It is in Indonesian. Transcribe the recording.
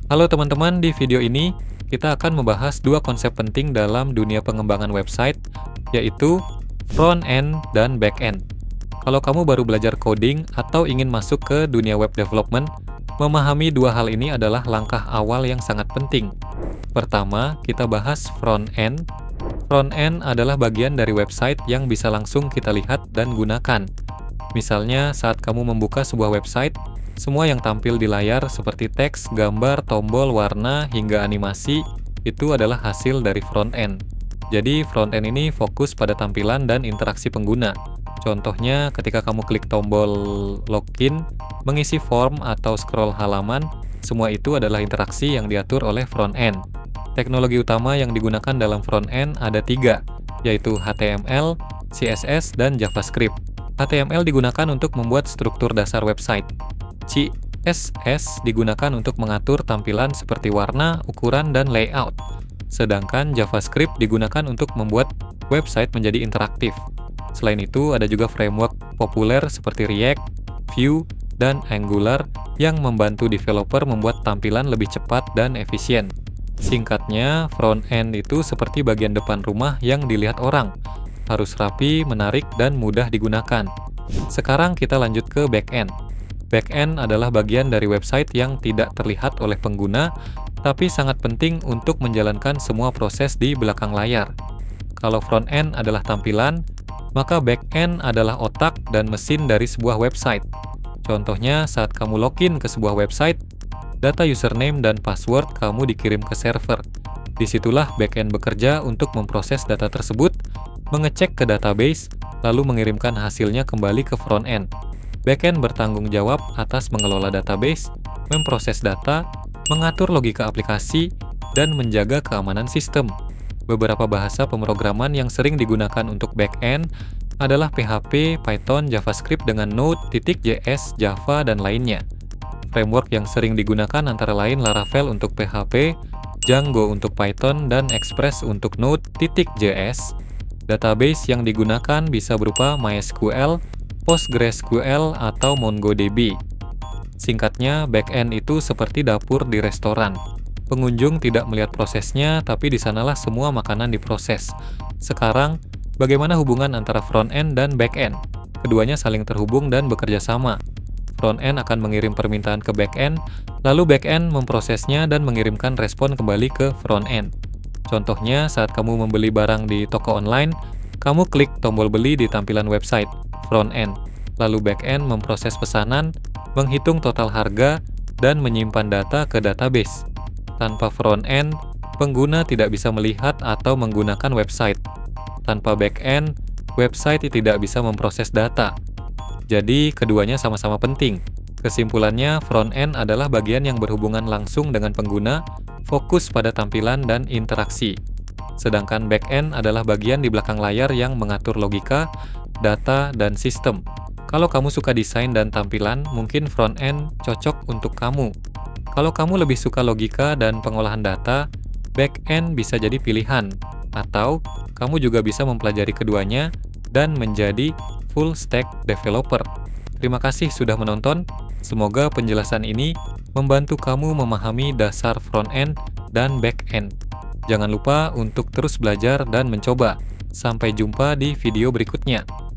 Halo teman-teman, di video ini kita akan membahas dua konsep penting dalam dunia pengembangan website, yaitu front end dan back end. Kalau kamu baru belajar coding atau ingin masuk ke dunia web development, memahami dua hal ini adalah langkah awal yang sangat penting. Pertama, kita bahas front end. Front end adalah bagian dari website yang bisa langsung kita lihat dan gunakan. Misalnya, saat kamu membuka sebuah website, semua yang tampil di layar seperti teks, gambar, tombol, warna, hingga animasi itu adalah hasil dari front end. Jadi, front end ini fokus pada tampilan dan interaksi pengguna. Contohnya, ketika kamu klik tombol login, mengisi form, atau scroll halaman, semua itu adalah interaksi yang diatur oleh front end. Teknologi utama yang digunakan dalam front end ada tiga, yaitu HTML, CSS, dan JavaScript. HTML digunakan untuk membuat struktur dasar website. CSS digunakan untuk mengatur tampilan seperti warna, ukuran, dan layout. Sedangkan JavaScript digunakan untuk membuat website menjadi interaktif. Selain itu, ada juga framework populer seperti React, Vue, dan Angular yang membantu developer membuat tampilan lebih cepat dan efisien. Singkatnya, front end itu seperti bagian depan rumah yang dilihat orang. Harus rapi, menarik, dan mudah digunakan. Sekarang kita lanjut ke back end. Back end adalah bagian dari website yang tidak terlihat oleh pengguna, tapi sangat penting untuk menjalankan semua proses di belakang layar. Kalau front end adalah tampilan, maka back end adalah otak dan mesin dari sebuah website. Contohnya, saat kamu login ke sebuah website, data username dan password kamu dikirim ke server. Disitulah back end bekerja untuk memproses data tersebut, mengecek ke database, lalu mengirimkan hasilnya kembali ke front end. Backend bertanggung jawab atas mengelola database, memproses data, mengatur logika aplikasi, dan menjaga keamanan sistem. Beberapa bahasa pemrograman yang sering digunakan untuk backend adalah PHP, Python, JavaScript dengan Node.js, Java, dan lainnya. Framework yang sering digunakan antara lain Laravel untuk PHP, Django untuk Python, dan Express untuk Node.js. Database yang digunakan bisa berupa MySQL, PostgreSQL, atau MongoDB. Singkatnya, backend itu seperti dapur di restoran. Pengunjung tidak melihat prosesnya, tapi di sanalah semua makanan diproses. Sekarang, bagaimana hubungan antara front end dan back end? Keduanya saling terhubung dan bekerja sama. Front end akan mengirim permintaan ke back end, lalu back end memprosesnya dan mengirimkan respon kembali ke front end. Contohnya, saat kamu membeli barang di toko online, kamu klik tombol beli di tampilan website front end, lalu back end memproses pesanan, menghitung total harga, dan menyimpan data ke database. Tanpa front end, pengguna tidak bisa melihat atau menggunakan website. Tanpa back end, website tidak bisa memproses data. Jadi, keduanya sama-sama penting. Kesimpulannya, front end adalah bagian yang berhubungan langsung dengan pengguna, fokus pada tampilan dan interaksi. Sedangkan back end adalah bagian di belakang layar yang mengatur logika, data, dan sistem. Kalau kamu suka desain dan tampilan, mungkin front end cocok untuk kamu. Kalau kamu lebih suka logika dan pengolahan data, back end bisa jadi pilihan. Atau, kamu juga bisa mempelajari keduanya dan menjadi full stack developer. Terima kasih sudah menonton. Semoga penjelasan ini membantu kamu memahami dasar front end dan back end. Jangan lupa untuk terus belajar dan mencoba. Sampai jumpa di video berikutnya.